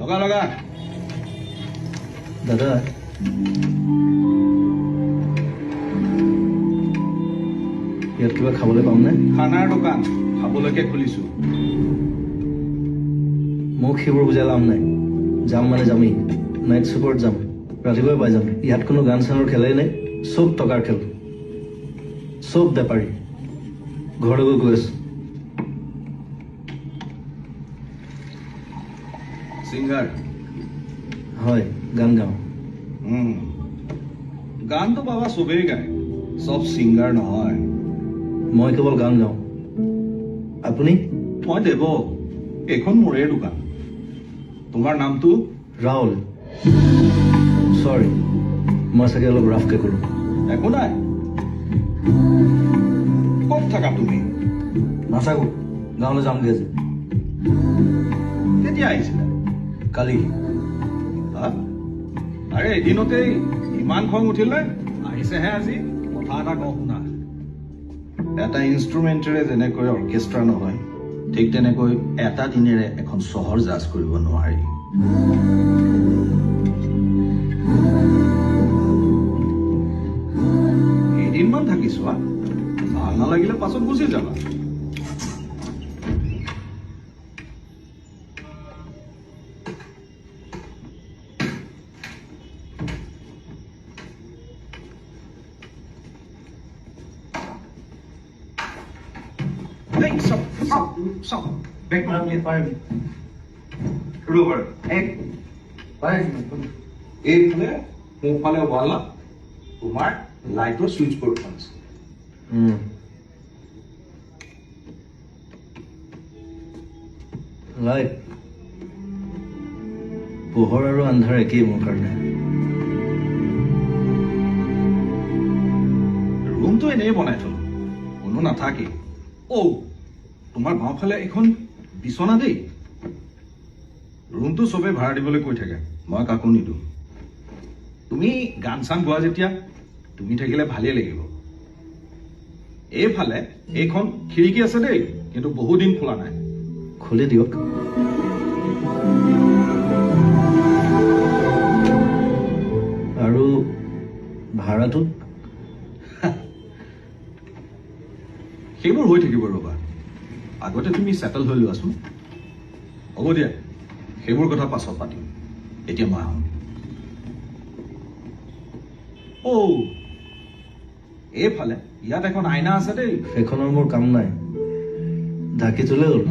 লগা লগা দাদা ইয়াত কিবা খাবলৈ পামনে? খানাৰ দোকান খাবলৈকে খুলিছো। মোক সেইবোৰ বুজাই লাভ নাই। যাম মানে যামেই। নাইট চুপাৰত যাম, ৰাতিপুৱাই পাই যাম। ইয়াত কোনো গান চানৰ খেলাই নাই, চব টকাৰ খেল, চব বেপাৰী। ঘৰলৈ গৈ আছো। ছিংগাৰ হয়, গান গাওঁ। গানটো বাবা চবেই গায়, চব ছিংগাৰ নহয়। মই কেৱল গান গাওঁ। আপুনি? মই দেৱ, এইখন মোৰে দোকান। তোমাৰ নামটো? ৰাহুল। চৰি, মই চাগে অলপ ৰাফকে ক'লো। একো নাই। ক'ত থাকা তুমি? নাথাকো, গাঁৱলৈ যামগৈ আজি। কেতিয়া আহিছিলা? কালি। হা? আৰে এদিনতেই ইমান খং উঠিলে? আহিছেহে আজি। কথা এটা কওঁ শুনা। এটা ইনষ্ট্ৰুমেণ্টেৰে যেনেকৈ অৰ্কেষ্ট্ৰা নহয়, ঠিক তেনেকৈ এটা দিনেৰে এখন চহৰ জাজ কৰিব নোৱাৰি। এদিনমান থাকি চোৱা, ভাল নালাগিলে পাছত গুচি যাবা। Hey, stop. Back on me, fire. Rover, এইফালে সোঁফালে ৱালত তোমাৰ লাইটৰ চুইচ বৰ্ডখন আছে। লাইট, পোহৰ আৰু আন্ধাৰ একেই মোৰ কাৰণে। ৰুমটো এনেই বনাই থলো, কোনো নাথাকেই। তোমাৰ বাওঁফালে এখন বিচনা দেই। ৰুমটো চবেই ভাড়া দিবলৈ কৈ থাকে, মই কাকো নিদিওঁ। তুমি গান চান গোৱা যেতিয়া তুমি থাকিলে ভালেই লাগিব। এইফালে এইখন খিৰিকী আছে দেই, কিন্তু বহুদিন খোলা নাই। খুলি দিয়ক। আৰু ভাড়াটো? সেইবোৰ হৈ থাকিব ৰ'বা, আগতে তুমি ছেটেল হৈ লোৱাচোন। হ'ব দিয়া, সেইবোৰ কথা পাছত পাতিম। এতিয়া মই আহোঁ। এইফালে ইয়াত এখন আইনা আছে দেই। সেইখনৰ মোৰ কাম নাই, ঢাকি থলে হ'ল।